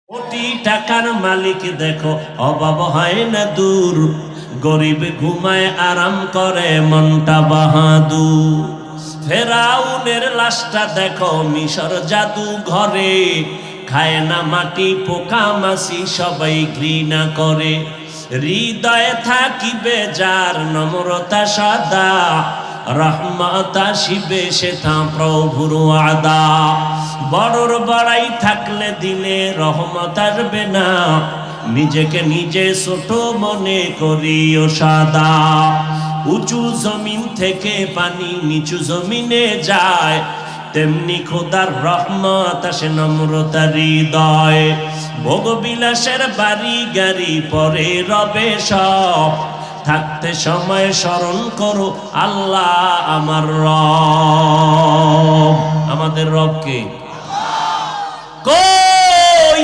কোটি টাকার মালিক দেখো অভাব হয় না দূর, গরিব ঘুমায় আরাম করে মনটা বাহাদুর। ফেরাউনের লাশটা দেখো মিশর জাদু ঘরে, খায় না মাটি পোকা মাছি সবাই ঘৃণা করে। হৃদয়ে থাকিবে যার নম্রতা সাদা, রহমত আসিবে সেথা প্রভুর ওয়াদা। বড়র বড়াই থাকলে দিলে রহমত আসবে না, নিজেকে নিজে ছোট মনে করিও সাদা। উঁচু জমিন থেকে পানি নিচু জমিনে যায়, তেমনি খোদার রহমত আসে নম্রতার হৃদয়। ভোগবিলাসের বাড়ি গাড়ি পরে রবে সব, থাকতে সময় স্মরণ করো আল্লাহ আমার রব। আমাদের রবকে কই?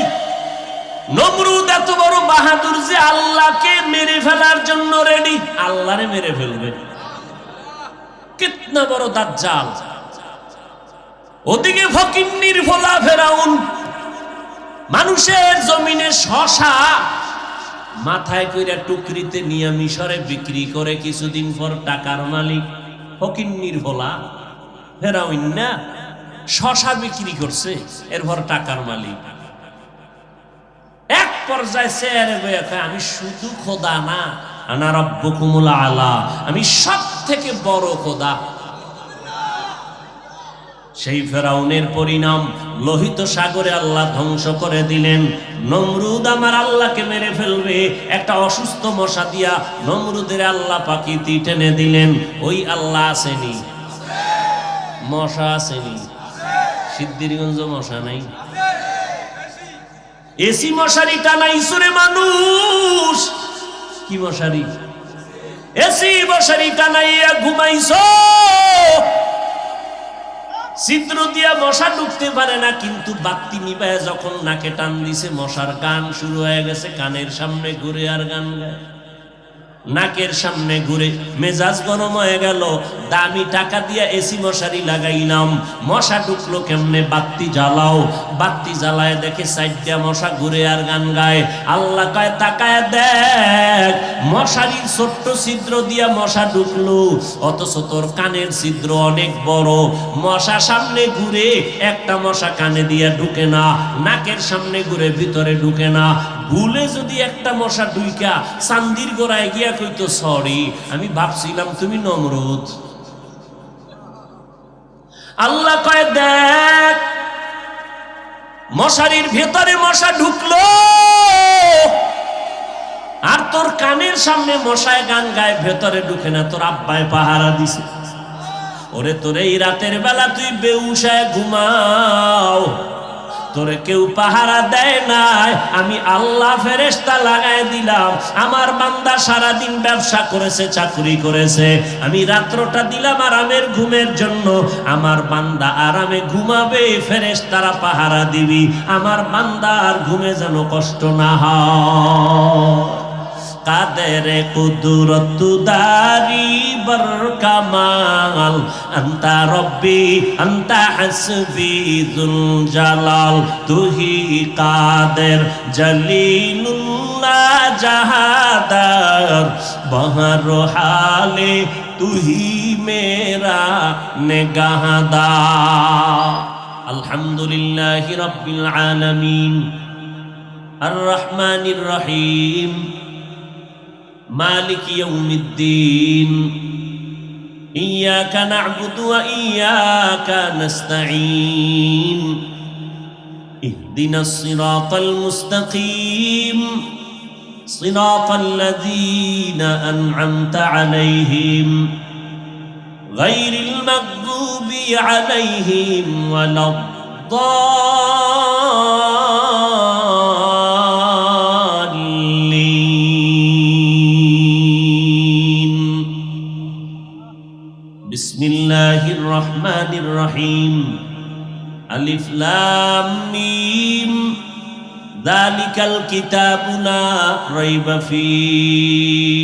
নমরুদ এত বড় বাহাদুর যে আল্লাহকে মেরে ফেলার জন্য রেডি, আল্লাহরে মেরে ফেলবে। কিতনা বড় দাজ্জাল। ওদিকে ফকিন্নির ভোলা ফেরাউন মানুষের জমিনে শশা মাথায় কইরা টুকরিতে নিয়ে মিশরে বিক্রি করে, কিছুদিন পর টাকার মালিক। ফকিন্নির ভোলা ফেরাউন না, শশা বিক্রি করছে, এরপর টাকার মালিক। এক পর্যায়ে চেয়ারে বইয়া কয়, আমি শুধু খোদা না, আনা রাব্বুকুমুল আলা, আমি সব থেকে বড় খোদা। সেই ফেরাউনের পরিণাম লোহিত সাগরে আল্লাহ ধ্বংস করে দিলেন। নমরুদ আমার আল্লাহকে মেরে ফেলবে, একটা অসুস্থ মশা দিয়া নমরুদের আল্লাহ পাকিতি টেনে দিলেন। ওই আল্লাহ আসেনি? মশা আসেনি? সিদ্ধিরগঞ্জ মশা নাই? এসি মশারি টানাইছো রে মানুষ, কি মশারি? এসি মশারি টানাইয়া ঘুমাইছো, ছিদ্র দিয়া মশা ঢুকতে পারে না, কিন্তু বাতি নিবায় যখন নাকে টান দিছে মশার গান শুরু হয়ে গেছে। কানের সামনে ঘুরে আর গান গায়, নাকের সামনে ঘুরে, মেজাজ গরম হয়ে গেল। দামি টাকা দিয়া এসি মশারি লাগাইলাম, মশা ঢুকলো কেমনে? বাতি জ্বালাও। বাতি জ্বালায় দেখে সাইডটা মশা ঘুরে আর গান গায়। আল্লাহ কয়, তাকায় দেখ, মশারির ছোট্ট ছিদ্র দিয়া মশা ঢুকলো, অথচ তোর কানের ছিদ্র অনেক বড়। মশা সামনে ঘুরে, একটা মশা কানে দিয়া ঢুকে না, নাকের সামনে ঘুরে ভিতরে ঢুকে না। ভুলে যদি একটা মশা ঢুইকা চান্দির গোড়ায় গিয়া কইতো, সরি, আমি ভাবছিলাম তুমি নমরুদ। আল্লাহ কয়, দেখ, মশারির ভেতরে মশা ঢুকলো, আর তোর কানের সামনে মশায় গান গায়, ভেতরে ঢুকে না। তোর আব্বায় পাহারা দিছে। ওরে তোরে এই রাতের বেলা তুই বেউসায় ঘুমাও, তোরে কেউ পাহারা দেয় নাই, আমি আল্লাহ ফেরেশতা লাগায় দিলাম। আমার বান্দা সারাদিন ব্যবসা করেছে, চাকরি করেছে, আমি রাত্রটা দিলাম আরামের ঘুমের জন্য। আমার বান্দা আরামে ঘুমাবে, ফেরেশতারা পাহারা দিবি, আমার বান্দার ঘুমে যেন কষ্ট না হয়। কাদের কুদরত দারি বর কামাল, আন্তা রব্বি আন্তা হাসবি যুল জালাল, তুহি কাদের জলিলুল্লাহ জাহাদার, বহর হালে তুহি মেরা নেগাহদার। আলহামদুলিল্লাহি রাব্বিল আলামিন, আর রহমানির রহিম, মালিক ইয়াউমিদ্দিন, ইয়্যাকা না'বুদু ওয়া ইয়্যাকা নাস্তাঈন, ইহদিনাস সিরাতাল মুস্তাকিম, সিরাতাল লাযীনা আন'আমতা আলাইহিম, গায়রিল মাগদুবি আলাইহিম ওয়ালাদ-দাল্লিন। বিসমিল্লাহির রহমানির রহিম। আলিফ লাম মিম, যালিকাল কিতাবু লা রাইবা ফীহি,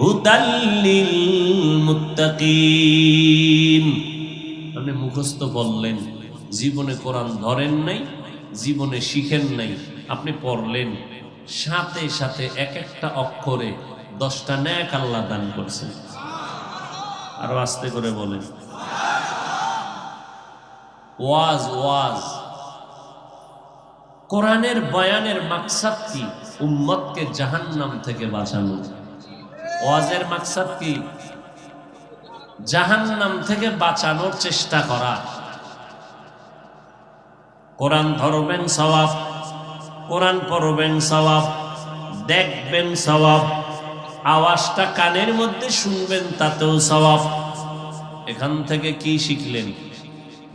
হুদাল লিল মুত্তাকিন। আপনি মুখস্থ বললেন, জীবনে কোরআন ধরেন নাই, জীবনে শিখেন নাই, আপনি পড়লেন, সাথে সাথে এক একটা অক্ষরে 10টা নেক আল্লাহ দান করছেন। আরো আস্তে করে বলেন। ওয়াজ ওয়াজ কোরআনের বয়ানের মাকসাদ কি? উম্মতকে জাহান্নাম থেকে বাঁচানো। ওয়াজের মাকসাদ কি? জাহান্নাম থেকে বাঁচানোর চেষ্টা করা। কোরআন ধরবেন সওয়াব, কোরআন পড়বেন সওয়াব, দেখবেন সওয়াব, আওয়াজটা কানের মধ্যে শুনবেন তাতেও সওয়াব। এখান থেকে কি শিখলেন?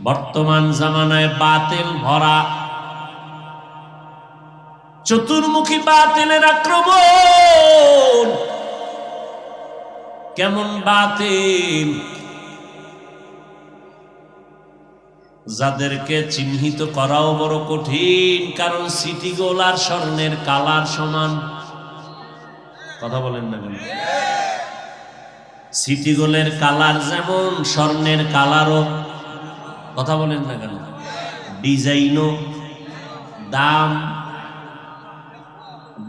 বর্তমান জামানায় বাতিল ভরা, চতুর্মুখী বাতিলের আক্রমণ। কেমন বাতিল? যাদেরকে চিহ্নিত করাও বড় কঠিন, কারণ সিটি গোল আর স্বর্ণের কালার সমান। কথা বলেন না কেন? সিটি গোলের কালার যেমন, স্বর্ণের কালারও। কথা বলেন না কেন? ডিজাইনও, দাম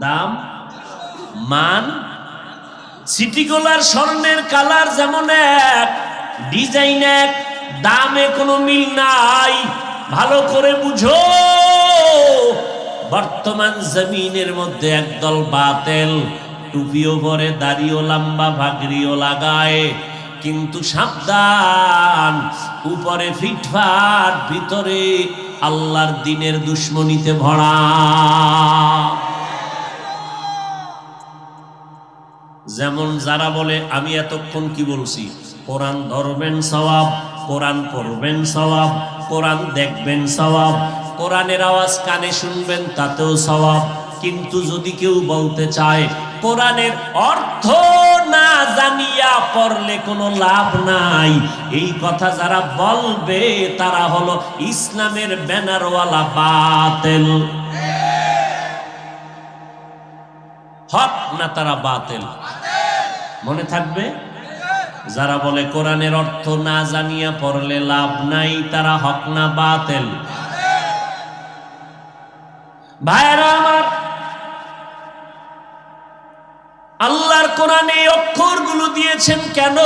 দাম মান। সিটি গোলার স্বর্ণের কালার যেমন এক, ডিজাইন এক, দামে কোনো মিল নাই। ভালো করে বুঝো, বর্তমান জমিনের মধ্যে একদল বাতিল, টুপিও পরে, দাড়িও লম্বা, ভাগড়িও লাগায়, কিন্তু সাবধান, উপরে ফিটফাট, ভিতরে আল্লাহর দ্বীনের দুশ্মনীতে ভরা। যেমন যারা বলে আমি এতক্ষণ কি বলছি, কোরআন ধরবেন সওয়াব, কোরআন পড়বেন সওয়াব, কোরআন দেখবেন সওয়াব, কোরআনের আওয়াজ কানে শুনবেন তাতেও সওয়াব। কিন্তু যদি কেউ বলতে চায় কোরআনের অর্থ না জানিয়া পড়লে কোনো লাভ নাই, এই কথা যারা বলবে তারা হলো ইসলামের ব্যানারওয়ালা বাতিল। হক না তারা বাতিল? মনে থাকবে, যারা বলে কোরআনের অর্থ না জানিয়া পড়লে লাভ নাই, তারা হক না বাতিল? ভাইরা আমার, আল্লাহর কোরআনে অক্ষরগুলো দিয়েছেন কেন?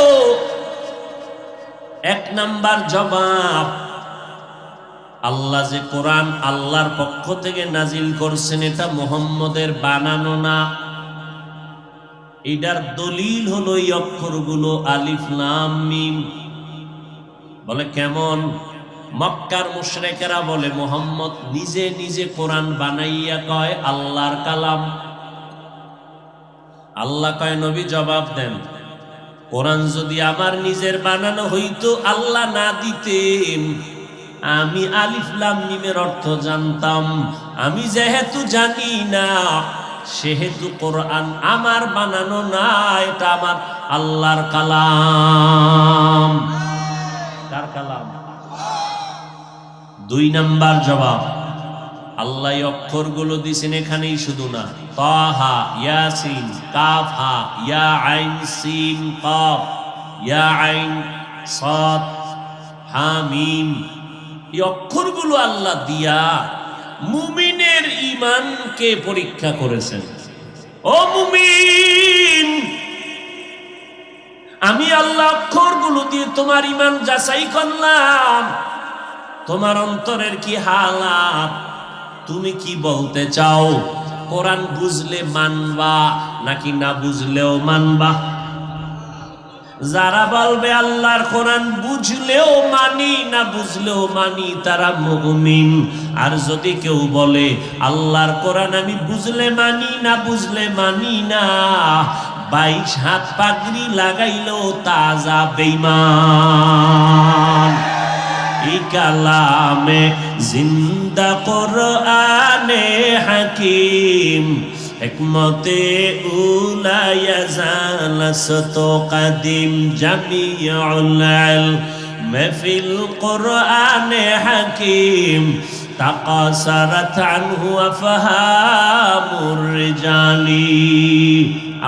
এক নাম্বার জবাব, আল্লাহ যে কোরআন আল্লাহর পক্ষ থেকে নাজিল করছেন, এটা মুহাম্মদের বানানো না। এটার দলিল হলো এই অক্ষরগুলো, আলিফ লাম মিম। বলে কেমন? মক্কার মুশরিকেরা বলে মুহাম্মদ নিজে নিজে কোরআন বানাইয়া কয় আল্লাহর কালাম। আল্লাহ কয় নবী জবাব দেন, কোরআন যদি আমার নিজের বানানো হইতো, আল্লাহ না দিতেন। আমি আলিফ লাম মিমের অর্থ জানতাম। আমি যেহেতু জানি না, সেহেতু কোরআন আমার বানানো না, এটা আমার আল্লাহর কালাম। কার কালাম? দুই নাম্বার জবাব, আল্লাহ অক্ষরগুলো দিয়েছেন এখানেই শুধু না, তাহা, ইয়াসিন, কাফ হা, ইয়া আইন সিন কাফ, ইয়া আইন সাদ, হা মিম। এই অক্ষরগুলো আল্লাহ দিয়া মুমিনের ঈমানকে পরীক্ষা করেছেন। ও মুমিন, আমি আল্লাহ অক্ষরগুলো দিয়ে তোমার ঈমান যাচাই করলাম, তোমার অন্তরের কি হালাত, তুমি কি বলতে চাও? কোরআন বুঝলে মানবা নাকি না বুঝলেও মানবা? যারা বলবে আল্লাহর কোরআন বুঝলেও মানি না বুঝলেও মানি, তারা মুমিন। আর যদি কেউ বলে আল্লাহর কোরআন আমি বুঝলে মানি না বুঝলে মানি না, 22 হাত পাগড়ি লাগাইলেও তাজা বেঈমান। এই কালামে জিন্দা কোরআনে হাকিম, হিকমতে উলা ইয়াজালাসত কাদিম, জামিউল ইলম ফিল কোরআনে হাকিম, তাকাসারাত আনহু আফহামুর রিজালি।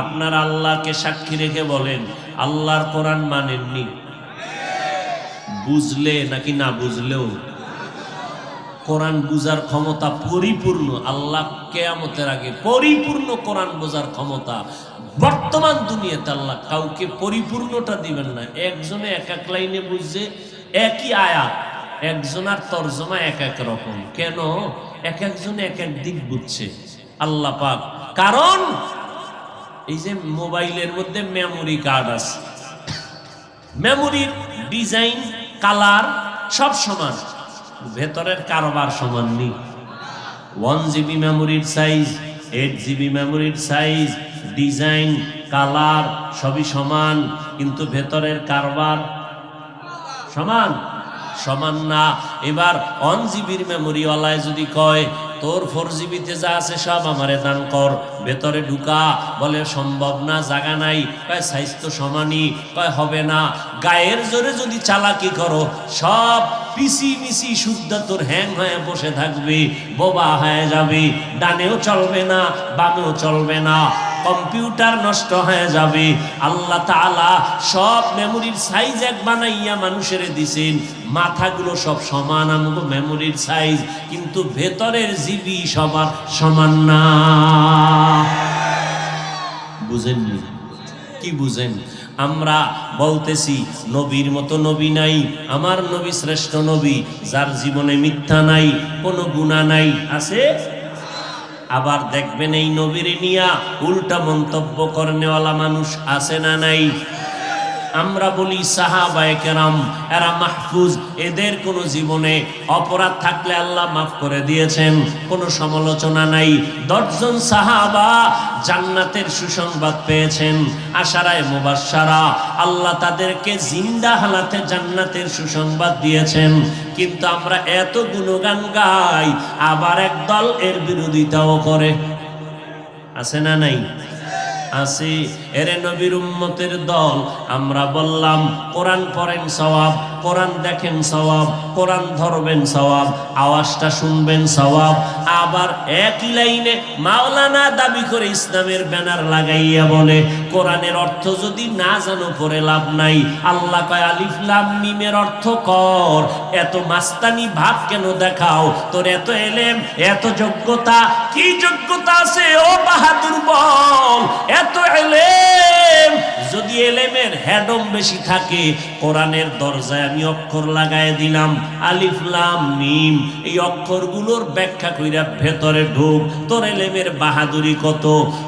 আপনার আল্লাহকে সাক্ষী রেখে বলেন, আল্লাহর কোরআন মানেননি? বুঝলে নাকি না বুঝলেও? কোরআন বুঝার ক্ষমতা পরিপূর্ণ, আল্লাহ কিয়ামতের আগে পরিপূর্ণ কোরআন বোঝার ক্ষমতা বর্তমান দুনিয়াতে আল্লাহ কাউকে পরিপূর্ণটা দিবেন না। একজনে এক এক লাইনে বুঝছে একই আয়াত, একজনের তর্জমা এক এক রকম। কেন? এক একজনে এক এক দিক বুঝছে আল্লাহ পাক। কারণ এই যে মোবাইলের মধ্যে মেমোরি কার্ড আছে, মেমোরির ডিজাইন কালার সব সমান, ভেতরের কারবার সমান নেই। 1 GB মেমোরির সাইজ, 8 GB মেমোরির সাইজ, ডিজাইন কালার সবই সমান, কিন্তু ভেতরের কারবার সমান সমান না। এবার 1 GB মেমোরিওয়ালায় যদি কয় তোর 4 GB যা আছে সব আমারে দান কর, ভেতরে ঢুকা, বলে সম্ভব না, জায়গা নাই। কয় সাইজ তো সমানই, কয় হবে না। গায়ের জোরে যদি চালাকি করো সব পিসি মিসি শুদ্ধ তোর হ্যাং হয়ে বসে থাকবে, বোবা হয়ে যাবে, ডানেও চলবে না বামেও চলবে না, কম্পিউটার নষ্ট হয়ে যাবে। আল্লাহ তাআলা সব মেমোরির সাইজ এক বানাইয়া মানুষের দিছেন, মাথাগুলো সব সমান আমগো মেমোরির সাইজ, কিন্তু ভেতরের জিবি সবার সমান না। বুঝেননি? কি বুঝেন? আমরা বলতেছি নবীর মতো নবী নাই, আমার নবী শ্রেষ্ঠ নবী, যার জীবনে মিথ্যা নাই, কোনো গুনাহ নাই। আছে? আবার দেখবেন এই নবীর নিয়া উল্টা মন্তব্য করনেওয়ালা মানুষ আছে না নাই? আমরা বলি সাহাবায়ে কেরাম এরা মাহফুজ, এদের কোনো জীবনে অপরাধ থাকলে আল্লাহ মাফ করে দিয়েছেন, কোনো সমালোচনা নাই। 10 জন সাহাবা জান্নাতের সুসংবাদ পেয়েছেন, আশারায়ে মুবাশশারা, আল্লাহ তাদেরকে জিন্দা হালাতে জান্নাতের সুসংবাদ দিয়েছেন। কিন্তু আমরা এত গুণগান গাই, আবার একদল এর বিরোধিতাও করে। আছে না নাই? আছে। এরে নবীর উম্মতের দল, আমরা বললাম কোরআন পড়েন সওয়াব, কোরআন দেখেন সওয়াব, কোরআন ধরবেন সওয়াব, আওয়াজটা শুনবেন সওয়াব। আবার একই লাইনে মাওলানা দাবি করে ইসলামের ব্যানার লাগাইয়া বলে কোরআনের অর্থ যদি না জানো পড়ে লাভ নাই। আল্লাহ কয় আলিফ লাম মিমের অর্থ কর, এত মাস্তানি ভাব কেন দেখাও? তোর এত এলেম, এত যোগ্যতা, কি যোগ্যতা আছে ও বাহাদুর বল? এত এলেম, যদি এলেমের হেডম বেশি থাকে, কোরআনের দরজায় আমি অক্ষর লাগায় দিলাম আলিফ লাম মিম, এই অক্ষরগুলোর ব্যাখ্যা কইরা ভেতরে ঢোক, তোর এলেমের বাহাদুরি কত।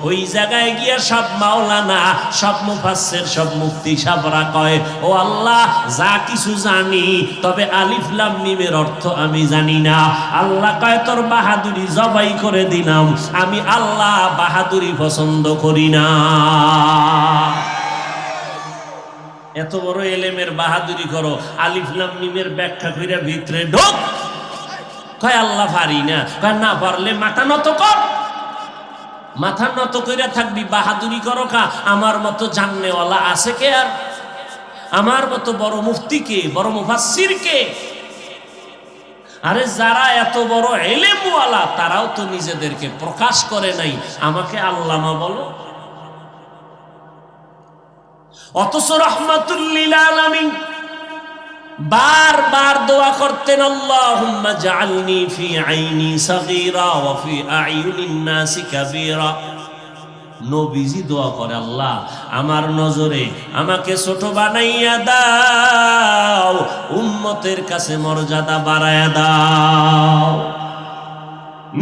ওই জায়গায় গিয়া সব মাওলানা, সব মুফাসসির, সব মুফতি সাহেবরা কয় ও আল্লাহ যা কিছু জানি, তবে আলিফ লাম মিমের অর্থ আমি জানি না। আল্লাহ কয় তোর বাহাদুরি জবাই করে দিলাম, আমি আল্লাহ বাহাদুরি পছন্দ করি না। এত বড় এলেমের বাহাদুরি করো, আলিফ লাম মিমের ব্যাখ্যা কইরা ভিতরে ঢোক। কয় আল্লাহ পারি না। কয় না পারলে মাথা নত কর, মাথা নত কইরা থাকবি, বাহাদুরি করো কা? আমার মতো জাননেওয়ালা আছে কে? আর আমার মতো বড় মুফতি কে, বড় মুফাসসির কে? আরে যারা এত বড় এলেমওয়ালা তারাও তো নিজেদেরকে প্রকাশ করে নাই, আমাকে আল্লামা বলো। অথচ রাহমাতুল লিল আলামিন বারবার দোয়া করতেন আল্লাহুম্মা জাআলনি ফি আইনি সাগীরা ওয়া ফি আ'য়ুনিন নাসি কাবীরা। নবীজি দোয়া করে আল্লাহ আমার নজরে আমাকে ছোট বানাইয়া দাও, উম্মতের কাছে মর্যাদা বাড়ায়া দাও।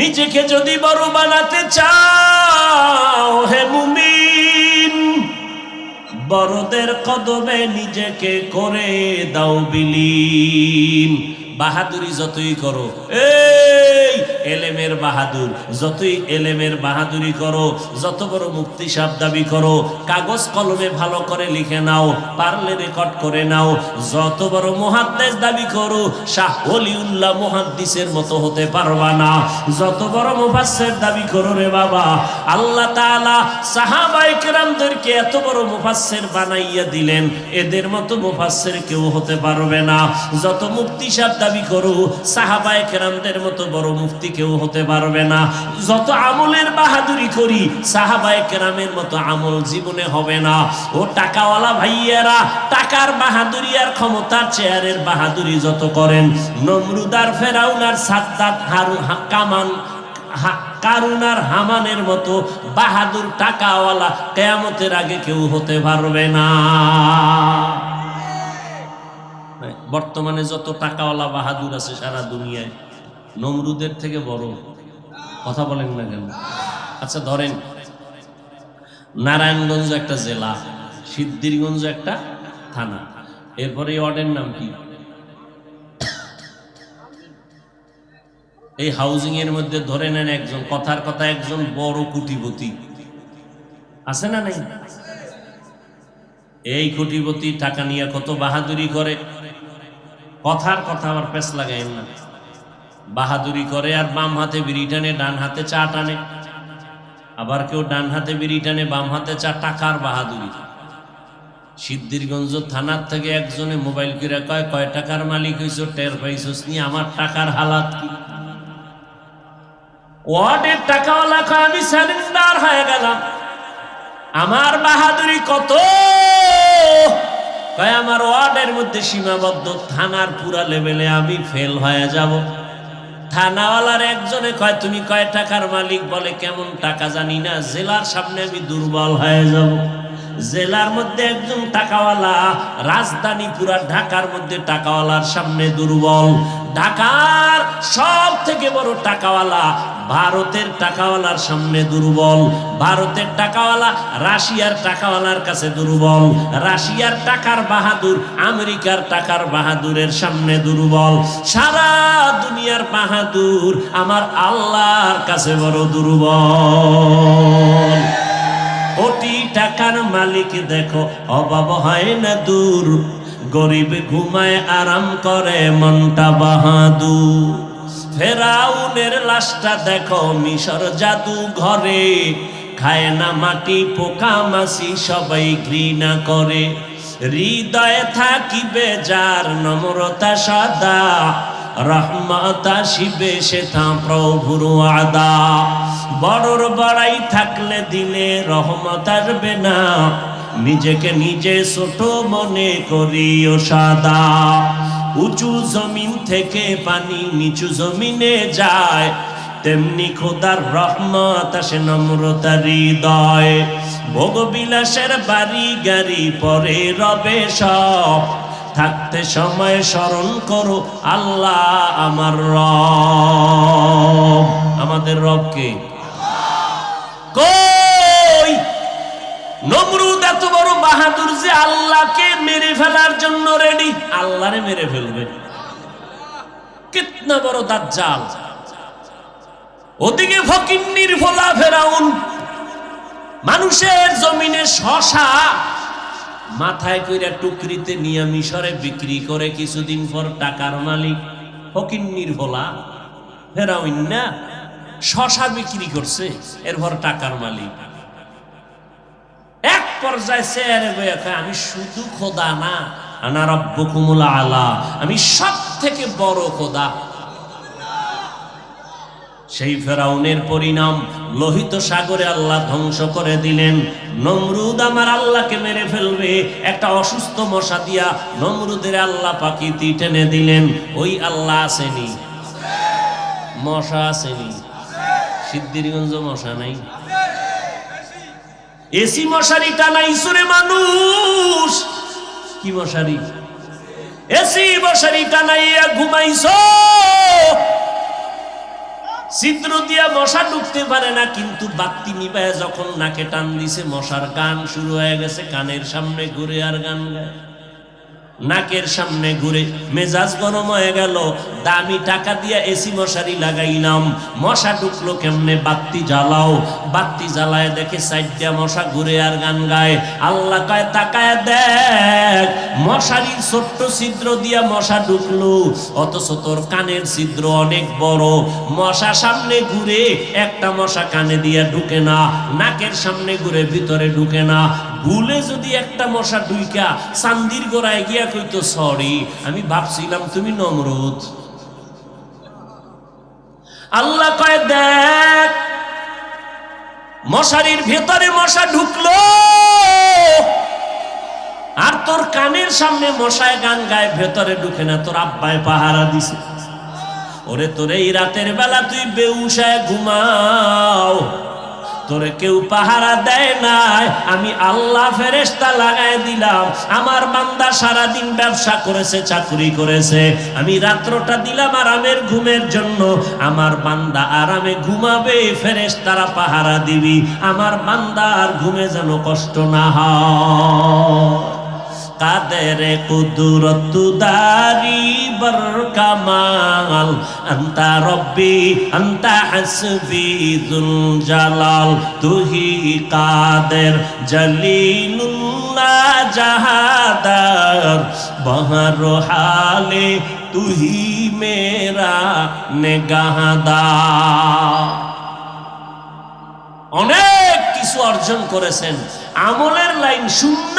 নিজেকে যদি বড় বানাতে চাও হে মুমিন, বড়দের কদমে নিজেকে করে দাও বিলীন। বাহাদুরি যতই করো, এই এলেমের বাহাদুর, যতই এলেমের বাহাদুরি করো, যত বড় মুফতি সাহেব দাবি করো, কাগজ কলমে ভালো করে লিখে নাও, পারলে রেকর্ড করে নাও, যত বড় মুহাদ্দিস দাবি করো, শাহ ওলিউল্লাহ মুহাদ্দিসের মতো হতে পারবা না। যত বড় মুফাসসির দাবি করো রে বাবা, আল্লাহ তাআলা সাহাবায়ে কেরামদেরকে এত বড় মুফাসসির বানাইয়া দিলেন, এদের মতো মুফাসসির কেউ হতে পারবে না। যত মুফতি সাহেব দাবি করো, সাহাবায়ে কেরামদের মতো বড় মুফতি কেউ হতে পারবে না। যত আমলের বাহাদুরি করি সাহাবায়ে কেরামের মতো আমল জীবনে হবে না। ও টাকাওয়ালা ভাইয়েরা, টাকার বাহাদুরি আর ক্ষমতার চেয়ারের বাহাদুরি যত করেন, নমরুদ আর ফেরাউন আর সাদ্দাত কারুন আর হামানের মতো বাহাদুর টাকাওয়ালা কিয়ামতের আগে কেউ হতে পারবে না। বর্তমানে যত টাকাওয়ালা বাহাদুর আছে সারা দুনিয়ায়, নমরুদের থেকে বড়। কথা বলেন না কেন? আচ্ছা ধরেন নারায়ণগঞ্জ একটা জেলা, সিদ্ধিরগঞ্জ একটা থানা, এরপরে এই ওয়ার্ডের নাম কি? এই হাউজিং এর মধ্যে ধরে নেন একজন, কথার কথা একজন বড় কোটিপতি আছে না নাই? এই কোটিপতি টাকা নিয়ে কত বাহাদুরি করে, কথার কথা আবার পেছ লাগাইন না, বাহাদুরি করে আর বাম হাতে বিড়ি টানে ডান হাতে চা টানে, আবার কেউ ডান হাতে বিড়ি টানে বাম হাতে চা, টাকার বাহাদুরি। সিদ্ধিরগঞ্জ থানার থেকে একজনে মোবাইল করে কয়, কয় টাকার মালিক হইছো, টের পাইছস নি আমার টাকার হালাত কি? ওয়ার্ডের টাকাওয়ালা কয় আমি সারেন্ডার হয়ে গেলাম, আমার বাহাদুরি কত, কয় আমার ওয়ার্ডের মধ্যে সীমাবদ্ধ, থানার পুরা লেভেলে আমি ফেল হয়ে যাব। থানাওয়ালার একজনে কয় তুমি কয় টাকার মালিক? বলে কেমন টাকা জানি না, জেলার সামনে আমি দুর্বল হয়ে যাব। জেলার মধ্যে একজন টাকাওয়ালা, রাজধানী পুরা ঢাকার মধ্যে টাকাওয়ালার সামনে দুর্বল। ঢাকার সব থেকে বড় টাকাওয়ালা ভারতের টাকাওয়ালার সামনে দুর্বল। ভারতের টাকাওয়ালা রাশিয়ার টাকাওয়ালার কাছে দুর্বল। রাশিয়ার টাকার বাহাদুর আমেরিকার টাকার বাহাদুরের সামনে দুর্বল। সারা দুনিয়ার বাহাদুর আমার আল্লাহর কাছে বড় দুর্বল। কোটি টাকার মালিক দেখো অভাব হয় না দূর, গরিব ঘুমায় আরাম করে মনটা বাহাদুর। ফেরাউনের লাশটা দেখো মিশর জাদু ঘরে, খায় না মাটি পোকা মাছি সবাই ঘৃণা করে। হৃদয়ে থাকিবে যার নম্রতা সদা, রহমত আসিবে সেথা প্রভুর ওয়াদা। বড়র বড়াই থাকলে দিলে রহমত আসবে না, নিজেকে নিজে ছোট মনে করিও সাদা। উঁচু জমিন থেকে পানি নিচু জমিনে যায়, তেমনি খোদার রহমত আসে নম্রতার হৃদয়। ভোগবিলাসের বাড়ি গাড়ি পরে রবে সব, থাকতে সময় স্মরণ করো আল্লাহ আমার রব। আমাদের রবকে কই? নমরুদ এত বড় বাহাদুর যে আল্লাহকে মেরে ফেলার জন্য রেডি, আল্লাহরে মেরে ফেলবে। কিতনা বড় দাজ্জাল। ওদিকে ফকিন্নির ভোলা ফেরাউন মানুষের জমিনে শশা মাথায় কইরা টুকরিতে নিয়ে মিশরে বিক্রি করে, কিছুদিন পর টাকার মালিক। ফকিন্নির ভোলা ফেরাউন না, শশা বিক্রি করছে, এরপর টাকার মালিক। এক পর্যায়ে চেয়ারে বইয়া কয় আমি শুধু খোদা না, আনা রাব্বুকুমুল আলা, আমি সব থেকে বড় খোদা। সেই ফেরাউনের পরিণাম লোহিত সাগরে আল্লাহ ধ্বংস করে দিলেন। নমরুদ আমার আল্লাহকে মেরে ফেলবে, একটা অসুস্থ মশা দিয়া নমরুদের আল্লাহ পাকিতি টেনে দিলেন। ওই আল্লাহ আসেনি? মশা আসেনি? সিদ্ধিরগঞ্জ মশা নাই? এসি মশারি টানাইছো রে মানুষ, কি মশারি? এসি মশারি টানাইয়া ঘুমাইছো, ছিদ্র দিয়া মশা ঢুকতে পারে না, কিন্তু বাতি নিবায় যখন নাকে টান দিছে মশার গান শুরু হয়ে গেছে। কানের সামনে ঘুরে আর গান গায়, নাকের সামনে ঘুরে, মেজাজ গরম হয়ে গেল। দামি টাকা দিয়া এসি মশারি লাগাইলাম, মশা ঢুকলো কেমনে? বাতি জ্বালাও। বাতি জ্বালায় দেখে সাইডটা মশা ঘুরে আর গান গায়। আল্লাহ কয় তাকায় দেখ, মশারির ছোট্ট ছিদ্র দিয়া মশা ঢুকলো, অথচ তোর কানের ছিদ্র অনেক বড়। মশা সামনে ঘুরে, একটা মশা কানে দিয়া ঢুকে না, নাকের সামনে ঘুরে ভিতরে ঢুকে না। ভুলে যদি একটা মশা ঢুইকা চান্দির গোড়ায় গিয়া কইতো সরি, আমি ভাবছিলাম তুমি নমরুদ। আল্লাহ কয় দেখ মশারির ভেতরে মশা ঢুকলো আর তোর কানের সামনে মশায় গান গায়, ভেতরে ঢুকে না, তোর আব্বায় পাহারা দিছে। ওরে তোর এই রাতের বেলা তুই বেউসায় ঘুমাও, তোরে কেউ পাহারা দেয় নাই, আমি আল্লাহ ফেরেশতা লাগায় দিলাম। আমার বান্দা সারাদিন ব্যবসা করেছে, চাকরি করেছে, আমি রাত্রটা দিলাম আরামের ঘুমের জন্য। আমার বান্দা আরামে ঘুমাবে, ফেরেশতারা পাহারা দিবি, আমার বান্দার ঘুমে যেন কষ্ট না হয়। কাদের কুদরত দারি বর কামাল, আন্তা রব্বি আন্তা হাসবি যুল জালাল, তুহি কাদের জলিলুল্লাহ জাহাদার, বহর হালে তুহি মেরা নেগাহদার। অনেক কিছু অর্জন করেছেন, আমলের লাইন শূন্য,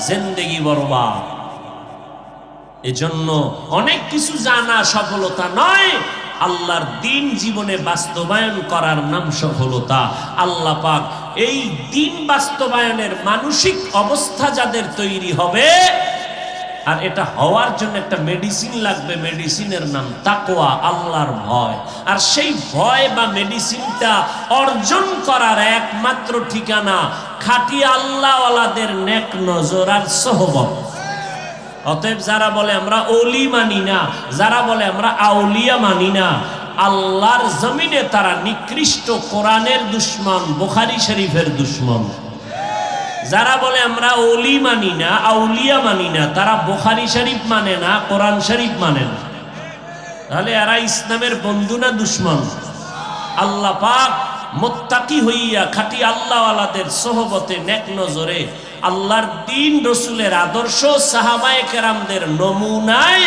জিন্দেগি বরবাদ। এজন্য অনেক কিছু জানা সফলতা নয়, আল্লাহর দ্বীন জীবনে বাস্তবায়ন করার নাম সফলতা। আল্লাহ পাক এই দ্বীন বাস্তবায়নের মানসিক অবস্থা যাদের তৈরি হবে, আর এটা হওয়ার জন্য একটা মেডিসিন লাগবে, মেডিসিনের নাম তাকওয়া, আল্লাহর ভয়। আর সেই ভয় বা মেডিসিনটা অর্জন করার একমাত্র ঠিকানা খাঁটি আল্লাহওয়ালাদের নেক নজর আর সোহবত। অতএব যারা বলে আমরা ওলি মানি না, যারা বলে আমরা আউলিয়া মানি না, আল্লাহর জমিনে তারা নিকৃষ্ট, কোরআনের দুশমন, বুখারী শরীফের দুশমন। যারা বলে আমরা ওলি মানি না, আউলিয়া মানি না, তারা বুখারী শরীফ মানে না, কোরআন শরীফ মানে না। তাহলে এরা ইসলামের বন্ধু না দুশমন? আল্লাহ পাক মুত্তাকি হইয়া খাঁটি আল্লাহওয়ালাদের সোহবতে নেক নজরে আল্লাহর দ্বীন, রসুলের আদর্শ, সাহাবায়ে কেরামদের নমুনায়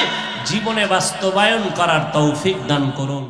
জীবনে বাস্তবায়ন করার তৌফিক দান করুন।